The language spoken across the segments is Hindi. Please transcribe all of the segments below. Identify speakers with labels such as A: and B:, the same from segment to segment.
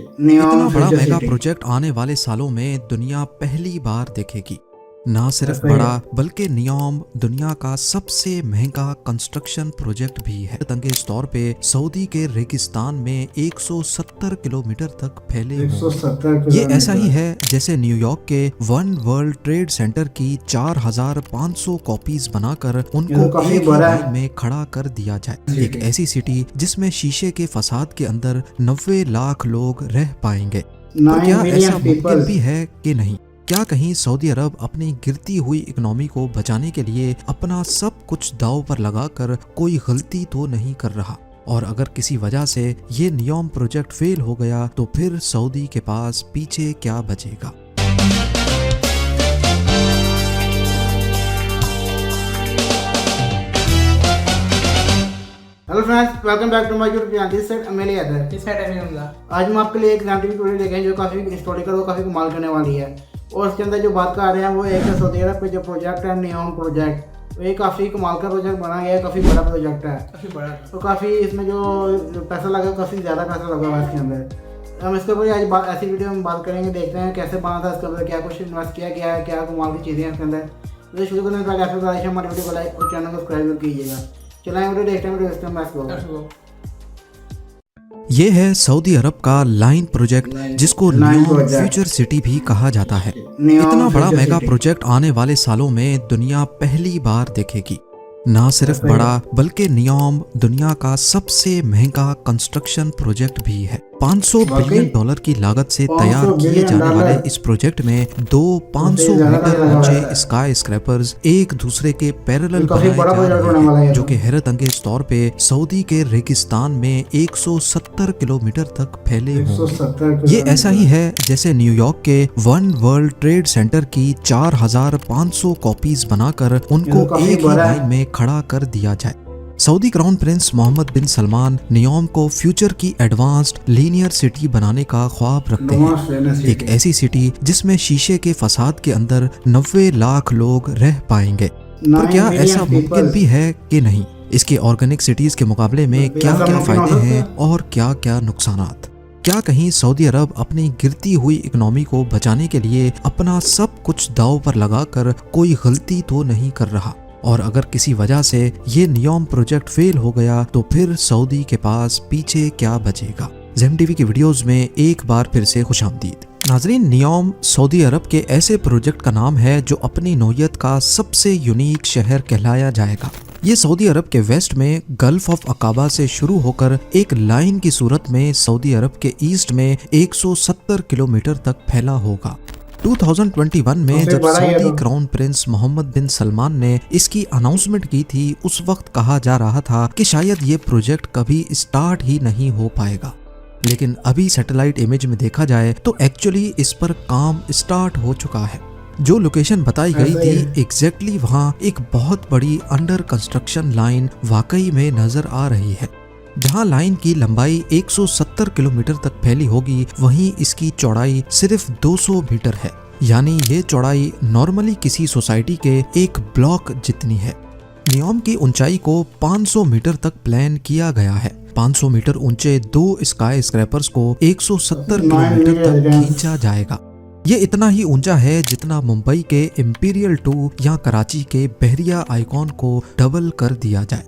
A: इतना बड़ा मेगा प्रोजेक्ट आने वाले सालों में दुनिया पहली बार देखेगी। ना सिर्फ बड़ा बल्कि नियोम दुनिया का सबसे महंगा कंस्ट्रक्शन प्रोजेक्ट भी है। तंगे तौर पे सऊदी के रेगिस्तान में 170 किलोमीटर तक फैले ये ऐसा ही है जैसे न्यूयॉर्क के वन वर्ल्ड ट्रेड सेंटर की 4500 कॉपीज बनाकर उनको एक ही लाइन में खड़ा कर दिया जाए। एक ऐसी सिटी जिसमें शीशे के फसाद के अंदर 90 लाख लोग रह पाएंगे। तो क्या ऐसा मुमकिन भी है कि नहीं? क्या कहीं सऊदी अरब अपनी गिरती हुई इकोनॉमी को बचाने के लिए अपना सब कुछ दांव पर लगाकर कोई गलती तो नहीं कर रहा? और अगर किसी वजह से ये नियोम प्रोजेक्ट फेल हो गया तो फिर सऊदी के पास पीछे क्या बचेगा?
B: Hello friends, welcome back to my YouTube channel. This side Ameli Adar,
C: this side Ameen Hamza.
B: आज हम आपके लिए एक एग्जाम वीडियो लेके आए जो काफ़ी हिस्टोरिकल और काफ़ी कमाल करने वाली है। और उसके अंदर जो बात कर रहे हैं वो एक सऊदी अरब पे जो प्रोजेक्ट है नियोम प्रोजेक्ट, ये काफ़ी कमाल का प्रोजेक्ट बना गया है। काफ़ी बड़ा प्रोजेक्ट है,
C: काफ़ी बड़ा।
B: तो काफ़ी इसमें जो पैसा लगा काफ़ी ज़्यादा पैसा लगा हुआ है इसके अंदर। हम इसके ऊपर आज ऐसी वीडियो में बात करेंगे, देखते हैं कैसे बना था, इसके अंदर क्या कुछ इन्वेस्ट किया गया है, क्या कमाल की चीज़ें हैं इसके अंदर। तो शुरू करने से पहले आपको हमारे वीडियो को लाइक और चैनल को सब्सक्राइब कीजिएगा। चलाएं वीडियो, देखते हैं वीडियो।
A: ये है सऊदी अरब का लाइन प्रोजेक्ट जिसको नियोम फ्यूचर सिटी भी कहा जाता है। इतना बड़ा मेगा प्रोजेक्ट आने वाले सालों में दुनिया पहली बार देखेगी। ना सिर्फ बड़ा बल्कि नियोम दुनिया का सबसे महंगा कंस्ट्रक्शन प्रोजेक्ट भी है। $500 बिलियन की लागत से तैयार किए जाने वाले इस प्रोजेक्ट में दो 500 मीटर ऊंचे स्काई स्क्रैपर्स एक दूसरे के पैरेलल बनाए जा रहे हैं, जो कि हैरत अंगेज तौर पे सऊदी के रेगिस्तान में 170 किलोमीटर तक फैले होंगे। ये ऐसा ही है जैसे न्यूयॉर्क के वन वर्ल्ड ट्रेड सेंटर की 4500 कॉपीज बनाकर उनको एक ही लाइन में खड़ा कर दिया जाए। सऊदी क्राउन प्रिंस मोहम्मद बिन सलमान नियोम को फ्यूचर की एडवांस्ड लीनियर सिटी बनाने का ख्वाब रखते हैं। एक ऐसी सिटी जिसमें शीशे के फसाद के अंदर 90 लाख लोग रह पाएंगे। पर क्या ऐसा मुमकिन भी है कि नहीं? इसके ऑर्गेनिक सिटीज के मुकाबले में क्या क्या फायदे हैं और क्या क्या नुकसानात? क्या कहीं सऊदी अरब अपनी गिरती हुई इकोनॉमी को बचाने के लिए अपना सब कुछ दांव पर लगाकर कोई गलती तो नहीं कर रहा? और अगर किसी वजह से ये नियोम प्रोजेक्ट फेल हो गया तो फिर सऊदी के पास पीछे क्या बचेगा? ज़ेम टीवी की वीडियोस में एक बार फिर से खुशामदीद। नाजरीन, नियोम सऊदी अरब के ऐसे प्रोजेक्ट का नाम है जो अपनी नौयत का सबसे यूनिक शहर कहलाया जाएगा। ये सऊदी अरब के वेस्ट में गल्फ ऑफ अकाबा से शुरू होकर एक लाइन की सूरत में सऊदी अरब के ईस्ट में 170 किलोमीटर तक फैला होगा। 2021 में जब सऊदी क्राउन प्रिंस मोहम्मद बिन सलमान ने इसकी अनाउंसमेंट की थी, उस वक्त कहा जा रहा था कि शायद ये प्रोजेक्ट कभी स्टार्ट ही नहीं हो पाएगा। लेकिन अभी सैटेलाइट इमेज में देखा जाए तो एक्चुअली इस पर काम स्टार्ट हो चुका है। जो लोकेशन बताई गई थी एग्जैक्टली वहाँ एक बहुत बड़ी अंडर कंस्ट्रक्शन लाइन वाकई में नजर आ रही है। जहां लाइन की लंबाई 170 किलोमीटर तक फैली होगी, वहीं इसकी चौड़ाई सिर्फ 200 मीटर है। यानी ये चौड़ाई नॉर्मली किसी सोसाइटी के एक ब्लॉक जितनी है। नियोम की ऊंचाई को 500 मीटर तक प्लान किया गया है। 500 मीटर ऊंचे दो स्काई स्क्रैपर्स को 170 किलोमीटर तक खींचा जाएगा। ये इतना ही ऊंचा है जितना मुंबई के इंपीरियल 2 या कराची के बहरिया आइकॉन को डबल कर दिया जाए।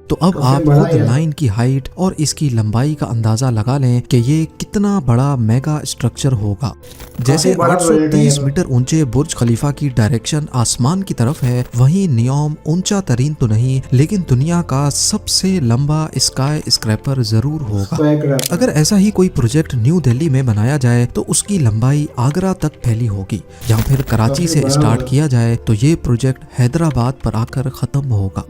A: तो अब आप खुद लाइन की हाइट और इसकी लंबाई का अंदाजा लगा लें कि ये कितना बड़ा मेगा स्ट्रक्चर होगा। जैसे 830 मीटर ऊंचे बुर्ज खलीफा की डायरेक्शन आसमान की तरफ है, वहीं नियोम ऊंचा तरीन तो नहीं लेकिन दुनिया का सबसे लंबा स्काई स्क्रैपर जरूर होगा। अगर ऐसा ही कोई प्रोजेक्ट न्यू दिल्ली में बनाया जाए तो उसकी लंबाई आगरा तक फैली होगी, या फिर कराची से स्टार्ट किया जाए तो ये प्रोजेक्ट हैदराबाद पर आकर खत्म होगा।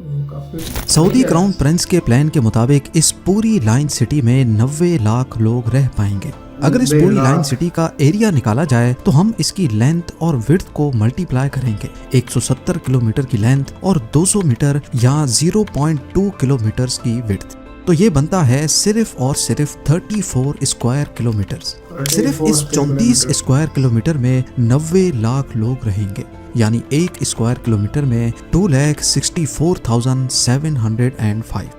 A: सऊदी क्राउन प्रिंस के प्लान के मुताबिक इस पूरी लाइन सिटी में 90 लाख लोग रह पाएंगे। अगर इस पूरी लाइन सिटी का एरिया निकाला जाए तो हम इसकी लेंथ और विड्थ को मल्टीप्लाई करेंगे। 170 किलोमीटर की लेंथ और 200 मीटर या 0.2 किलोमीटर की विड्थ, तो ये बनता है सिर्फ और सिर्फ 34 स्क्वायर किलोमीटर। सिर्फ इस 34 स्क्वायर किलोमीटर में 90 लाख लोग रहेंगे। यानी एक स्क्वायर किलोमीटर में 2,64,705।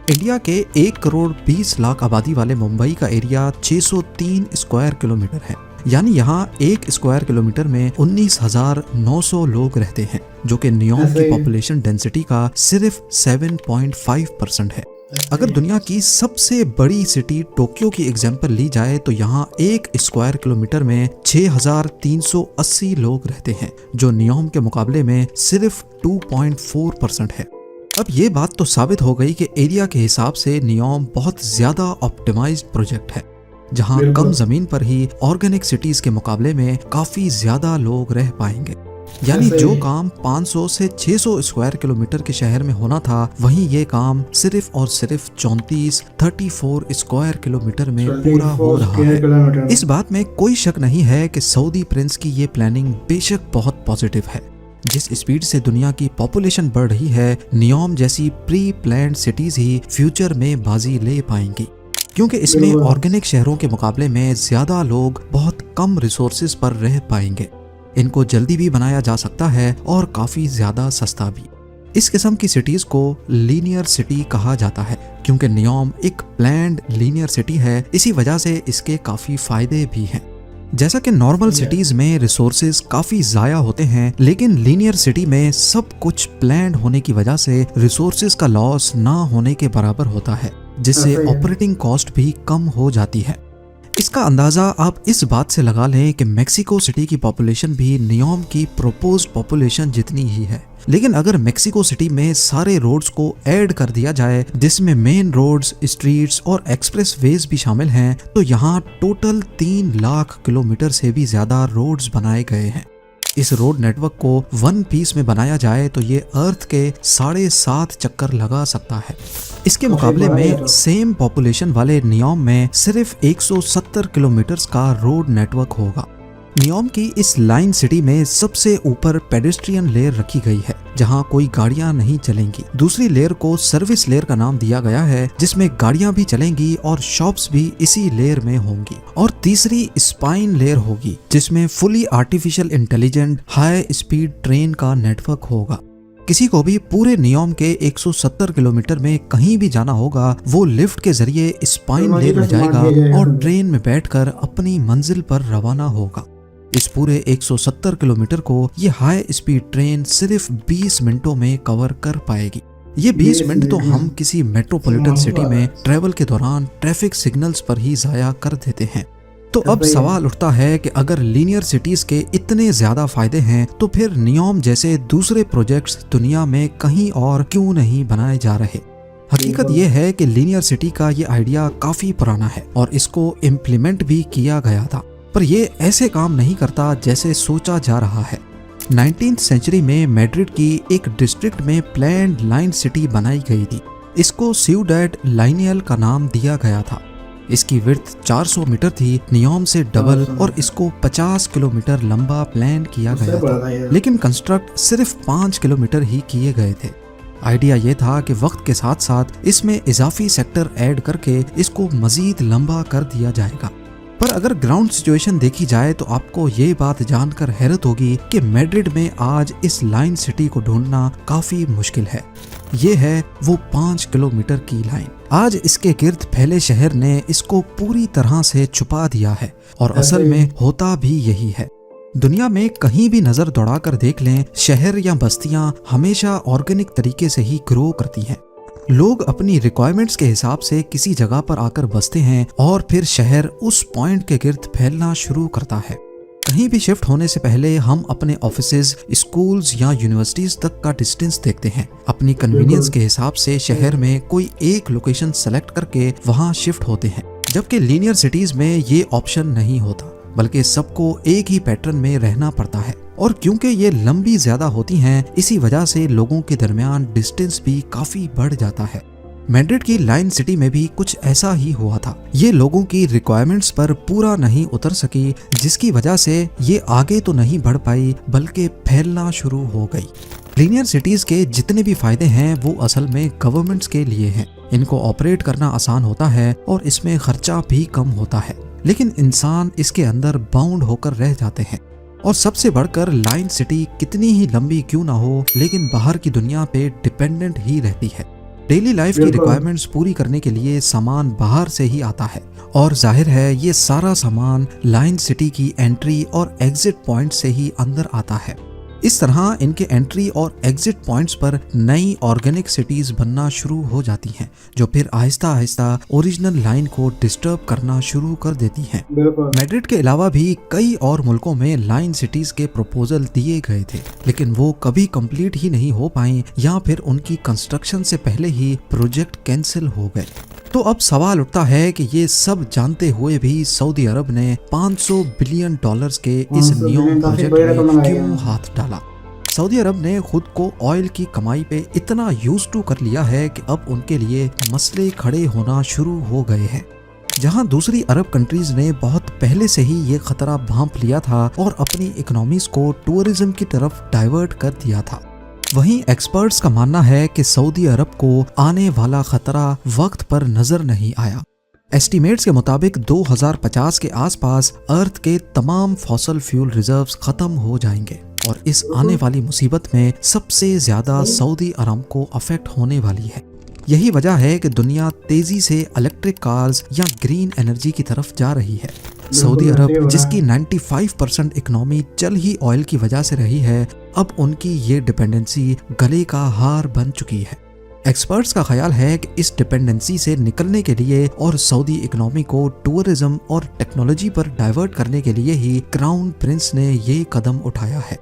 A: इंडिया के 1 करोड़ 20 लाख आबादी वाले मुंबई का एरिया 603 स्क्वायर किलोमीटर है, यानी यहाँ 1 स्क्वायर किलोमीटर में 19,900 लोग रहते हैं, जो कि न्यूयॉर्क की पॉपुलेशन डेंसिटी का सिर्फ 7.5% है। अगर दुनिया की सबसे बड़ी सिटी टोक्यो की एग्जाम्पल ली जाए तो यहाँ 1 स्क्वायर किलोमीटर में 6,380 लोग रहते हैं, जो न्यूयॉर्क के मुकाबले में सिर्फ 2.4% है। अब ये बात तो साबित हो गई कि एरिया के हिसाब से न्यूयॉर्क बहुत ज्यादा ऑप्टिमाइज्ड प्रोजेक्ट है, जहाँ कम जमीन पर ही ऑर्गेनिक सिटीज के मुकाबले में काफी ज्यादा लोग रह पाएंगे। यानी जो काम 500 से 600 स्क्वायर किलोमीटर के शहर में होना था, वहीं ये काम सिर्फ और सिर्फ 34 स्क्वायर किलोमीटर में पूरा हो रहा है। इस बात में कोई शक नहीं है कि सऊदी प्रिंस की ये प्लानिंग बेशक बहुत पॉजिटिव है। जिस स्पीड से दुनिया की पॉपुलेशन बढ़ रही है, न्यूयॉर्क जैसी प्री प्लान्ड सिटीज ही फ्यूचर में बाजी ले पाएंगी, क्योंकि इसमें ऑर्गेनिक शहरों के मुकाबले में ज्यादा लोग बहुत कम रिसोर्सेज पर रह पाएंगे। इनको जल्दी भी बनाया जा सकता है और काफी ज्यादा सस्ता भी। इस किस्म की सिटीज को लीनियर सिटी कहा जाता है, क्योंकि न्यूयॉर्क एक प्लान्ड लीनियर सिटी है। इसी वजह से इसके काफी फायदे भी हैं। जैसा कि नॉर्मल सिटीज में रिसोर्सेज काफी जाया होते हैं, लेकिन लीनियर सिटी में सब कुछ प्लान्ड होने की वजह से रिसोर्सेज का लॉस ना होने के बराबर होता है, जिससे ऑपरेटिंग कॉस्ट भी कम हो जाती है। इसका अंदाजा आप इस बात से लगा लें कि मेक्सिको सिटी की पॉपुलेशन भी न्यूयॉर्क की प्रोपोज्ड पॉपुलेशन जितनी ही है, लेकिन अगर मेक्सिको सिटी में सारे रोड्स को ऐड कर दिया जाए, जिसमें मेन रोड्स, स्ट्रीट्स और एक्सप्रेस वेज भी शामिल हैं, तो यहाँ टोटल 3 लाख किलोमीटर से भी ज्यादा रोड्स बनाए गए हैं। इस रोड नेटवर्क को वन पीस में बनाया जाए तो ये अर्थ के 7.5 चक्कर लगा सकता है। इसके मुकाबले में सेम पॉपुलेशन वाले न्यूयॉर्क में सिर्फ 170 किलोमीटर का रोड नेटवर्क होगा। न्यूयॉर्क की इस लाइन सिटी में सबसे ऊपर पेडेस्ट्रियन लेयर रखी गई है, जहां कोई गाड़ियां नहीं चलेंगी। दूसरी लेयर को सर्विस लेयर का नाम दिया गया है, जिसमें गाड़ियां भी चलेंगी और शॉप्स भी इसी लेयर में होंगी। और तीसरी स्पाइन लेयर होगी, जिसमें fully artificial intelligent high speed train का नेटवर्क होगा। किसी को भी पूरे न्यूयॉर्क के 170 किलोमीटर में कहीं भी जाना होगा, वो लिफ्ट के जरिए स्पाइन लेयर में जाएगा और ट्रेन में बैठकर अपनी मंजिल पर रवाना होगा। इस पूरे 170 किलोमीटर को ये हाई स्पीड ट्रेन सिर्फ 20 मिनटों में कवर कर पाएगी। ये 20 मिनट तो हम किसी मेट्रोपॉलिटन सिटी में ट्रैवल के दौरान ट्रैफिक सिग्नल्स पर ही जाया कर देते हैं। तो अब सवाल उठता है कि अगर लीनियर सिटीज के इतने ज्यादा फायदे हैं, तो फिर न्यूयॉर्क जैसे दूसरे प्रोजेक्ट्स दुनिया में कहीं और क्यों नहीं बनाए जा रहे। हकीकत यह है कि लीनियर सिटी का ये आइडिया काफी पुराना है और इसको इम्प्लीमेंट भी किया गया था, पर यह ऐसे काम नहीं करता जैसे सोचा जा रहा है। 19th सेंचुरी में मैड्रिड की एक डिस्ट्रिक्ट में प्लान्ड लाइन सिटी बनाई गई थी। इसको सिउडेड लाइनियल का नाम दिया गया था। इसकी विड्थ 400 मीटर थी, न्यूयॉर्क से डबल, और इसको 50 किलोमीटर लंबा प्लान किया गया था, लेकिन कंस्ट्रक्ट सिर्फ 5 किलोमीटर ही किए गए थे। आइडिया ये था कि वक्त के साथ साथ इसमें इजाफी सेक्टर ऐड करके इसको मजीद लंबा कर दिया जाएगा। पर अगर ग्राउंड सिचुएशन देखी जाए तो आपको ये बात जानकर हैरत होगी कि मैड्रिड में आज इस लाइन सिटी को ढूंढना काफी मुश्किल है। ये है वो 5 किलोमीटर की लाइन। आज इसके गिर्द फैले शहर ने इसको पूरी तरह से छुपा दिया है, और असल में होता भी यही है। दुनिया में कहीं भी नजर दौड़ाकर देख लें, शहर या बस्तियां हमेशा ऑर्गेनिक तरीके से ही ग्रो करती हैं। लोग अपनी रिक्वायरमेंट्स के हिसाब से किसी जगह पर आकर बसते हैं और फिर शहर उस पॉइंट के गिर्द फैलना शुरू करता है। कहीं भी शिफ्ट होने से पहले हम अपने ऑफिसेज, स्कूल्स या यूनिवर्सिटीज तक का डिस्टेंस देखते हैं। अपनी कन्वीनियंस के हिसाब से शहर में कोई एक लोकेशन सेलेक्ट करके वहां शिफ्ट होते हैं, जबकि लीनियर सिटीज में ये ऑप्शन नहीं होता, बल्कि सबको एक ही पैटर्न में रहना पड़ता है। और क्योंकि ये लंबी ज्यादा होती हैं, इसी वजह से लोगों के दरमियान डिस्टेंस भी काफी बढ़ जाता है। मैड्रिड की लाइन सिटी में भी कुछ ऐसा ही हुआ था। ये लोगों की रिक्वायरमेंट्स पर पूरा नहीं उतर सकी, जिसकी वजह से ये आगे तो नहीं बढ़ पाई बल्कि फैलना शुरू हो गई। लीनियर सिटीज के जितने भी फायदे हैं वो असल में गवर्नमेंट्स के लिए हैं। इनको ऑपरेट करना आसान होता है और इसमें खर्चा भी कम होता है, लेकिन इंसान इसके अंदर बाउंड होकर रह जाते हैं। और सबसे बढ़कर लाइन सिटी कितनी ही लंबी क्यों ना हो, लेकिन बाहर की दुनिया पे डिपेंडेंट ही रहती है। डेली लाइफ की
B: बिल्कुल।
A: रिक्वायरमेंट्स पूरी करने के लिए सामान बाहर से ही आता है और जाहिर है ये सारा सामान लाइन सिटी की एंट्री और एग्जिट पॉइंट से ही अंदर आता है। इस तरह इनके एंट्री और एग्जिट पॉइंट्स पर नई ऑर्गेनिक सिटीज बनना शुरू हो जाती हैं, जो फिर आहिस्ता आहिस्ता ओरिजिनल लाइन को डिस्टर्ब करना शुरू कर देती हैं।
B: बिल्कुल।
A: मैड्रिड के अलावा भी कई और मुल्कों में लाइन सिटीज के प्रपोजल दिए गए थे, लेकिन वो कभी कंप्लीट ही नहीं हो पाई या फिर उनकी कंस्ट्रक्शन से पहले ही प्रोजेक्ट कैंसिल हो गए। तो अब सवाल उठता है कि ये सब जानते हुए भी सऊदी अरब ने $500 बिलियन के इस
B: 500
A: नियोम
B: बिलियन काफी
A: प्रोजेक्ट
B: बड़ी रकम
A: में
B: लगाई
A: क्यों
B: है।
A: हाथ डाला? सऊदी अरब ने खुद को ऑयल की कमाई पे इतना यूज टू कर लिया है कि अब उनके लिए मसले खड़े होना शुरू हो गए हैं। जहां दूसरी अरब कंट्रीज ने बहुत पहले से ही ये खतरा भांप लिया था और अपनी इकोनॉमीज को टूरिज्म की तरफ डाइवर्ट कर दिया था, वहीं एक्सपर्ट्स का मानना है कि सऊदी अरब को आने वाला खतरा वक्त पर नजर नहीं आया। एस्टीमेट्स के मुताबिक 2050 के आसपास अर्थ के तमाम फॉसल फ्यूल रिजर्व्स खत्म हो जाएंगे और इस आने वाली मुसीबत में सबसे ज्यादा सऊदी अरब को अफेक्ट होने वाली है। यही वजह है कि दुनिया तेजी से इलेक्ट्रिक कार्स या ग्रीन एनर्जी की तरफ जा रही है। सऊदी अरब जिसकी 95% इकोनॉमी चल ही ऑयल की वजह से रही है, अब उनकी ये डिपेंडेंसी गले का हार बन चुकी है। एक्सपर्ट्स का ख्याल है कि इस डिपेंडेंसी से निकलने के लिए और सऊदी इकोनॉमी को टूरिज्म और टेक्नोलॉजी पर डाइवर्ट करने के लिए ही क्राउन प्रिंस ने ये कदम उठाया है।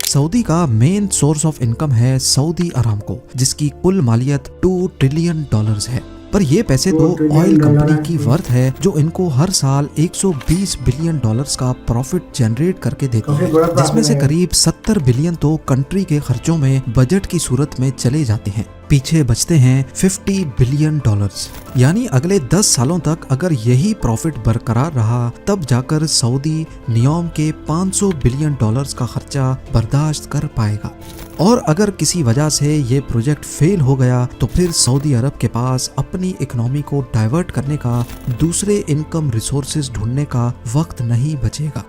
A: सऊदी का मेन सोर्स ऑफ इनकम है सऊदी अरामको, जिसकी कुल मालियत $2 ट्रिलियन है, पर ये पैसे तो ऑयल कंपनी की वर्थ है जो इनको हर साल $120 बिलियन का प्रॉफिट जनरेट करके देती है, जिसमें से करीब 70 बिलियन तो कंट्री के खर्चों में बजट की सूरत में चले जाते हैं। पीछे बचते हैं $50 बिलियन। यानी अगले 10 सालों तक अगर यही प्रॉफिट बरकरार रहा तब जाकर सऊदी नियोम के $500 बिलियन का खर्चा बर्दाश्त कर पाएगा। और अगर किसी वजह से ये प्रोजेक्ट फेल हो गया तो फिर सऊदी अरब के पास अपनी इकोनॉमी को डाइवर्ट करने का, दूसरे इनकम रिसोर्सेज ढूंढने का वक्त नहीं बचेगा।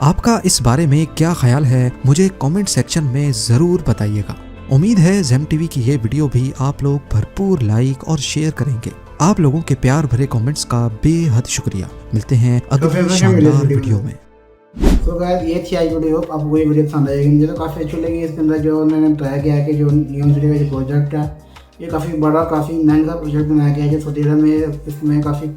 A: आपका इस बारे में क्या ख्याल है, मुझे कमेंट सेक्शन में जरूर बताइएगा। उम्मीद है ज़ेम टीवी की ये वीडियो भी आप लोग भरपूर लाइक और शेयर करेंगे। आप लोगों के प्यार भरे कमेंट्स का बेहद शुक्रिया। मिलते हैं अगली शानदार वीडियो में।
B: तो गाइस ये थी आज वीडियो। आपको ये वीडियो पसंद आएगी, मुझे तो काफ़ी अच्छी लगी। इसके अंदर जो उन्होंने ट्राई किया है कि जो नियोम सिटी का जो प्रोजेक्ट है ये काफ़ी बड़ा, काफ़ी महंगा प्रोजेक्ट बनाया गया है, जो सऊदी अरब में इसमें काफ़ी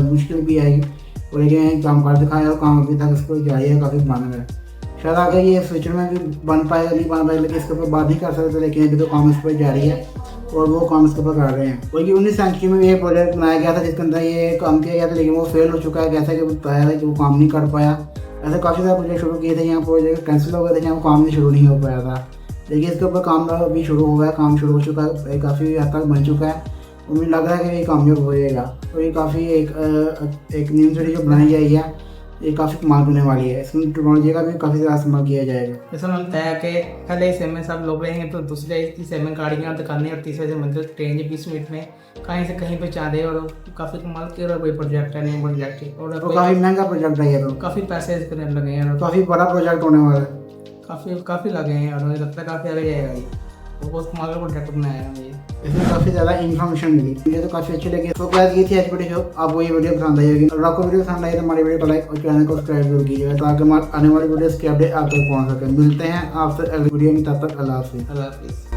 B: मुश्किल भी आएगी और लेकिन काम कर दिखाया और काम अभी तक इसको जारी है, काफ़ी बन रहा है। शायद आगे ये फ्यूचर में भी बन पाएगा, नहीं बन पाएगा, लेकिन इसके ऊपर बात नहीं कर सकते, लेकिन अभी तो काम इस पर जारी है और वो काम इसके ऊपर कर रहे हैं। वही 19 सेंचुरी में ये प्रोजेक्ट बनाया गया था जिसके अंदर ये काम किया गया था, लेकिन वो फेल हो चुका है। कैसा कि बताया था कि वो काम नहीं कर पाया। ऐसे काफ़ी सारे प्रोजेक्ट शुरू किए थे, यहाँ प्रोजेक्ट कैंसिल हो गए थे, यहाँ काम नहीं शुरू नहीं हो पाया था, लेकिन इसके ऊपर काम अभी शुरू हो गया, काम शुरू हो चुका है, काफ़ी हद तक बन चुका है। उम्मीद लग रहा है कि ये कामयाब हो जाएगा। तो ये काफ़ी एक नियम सिटी जो बनाई जाएगी है ये काफ़ी कमाल होने वाली है। इसमें टेक्नोलॉजी का भी काफ़ी ज़्यादा इस्तेमाल किया जाएगा।
C: जैसा उन्होंने बताया कि पहले हिस्से में सब लोग रहेंगे तो दूसरे हिस्से में गाड़ियाँ दुकानें और तीसरे हिस्से में ट्रेन 20 मिनट में कहीं से कहीं पे जा रहे और काफ़ी कमाल के और वही प्रोजेक्ट है, नया प्रोजेक्ट है और
B: तो काफ़ी महंगा प्रोजेक्ट है ये, तो
C: काफ़ी पैसे इसके अंदर लगे हैं और
B: काफ़ी बड़ा प्रोजेक्ट होने वाला है,
C: काफ़ी लगे हैं और मुझे लगता है काफ़ी आगे जाएगा ये। वो बहुत कमाल का प्रोजेक्ट बनाया है ये।
B: इसमें काफ़ी ज़्यादा इन्फॉर्मेशन मिली, मुझे तो काफ़ी अच्छी लगी। तो गाइस ये थी आज वीडियो। आपको ये वीडियो पसंद आई होगी और आपको वीडियो पसंद आई तो हमारी वीडियो को लाइक और चैनल को सब्सक्राइब जरूर कीजिएगा ताकि हमारे आने वाली वीडियोस की अपडेट आप तक पहुँच सके। मिलते हैं आपसे अगली वीडियो में, तब तक अल्लाह हाफिज़।
C: अल्लाह हाफिज़।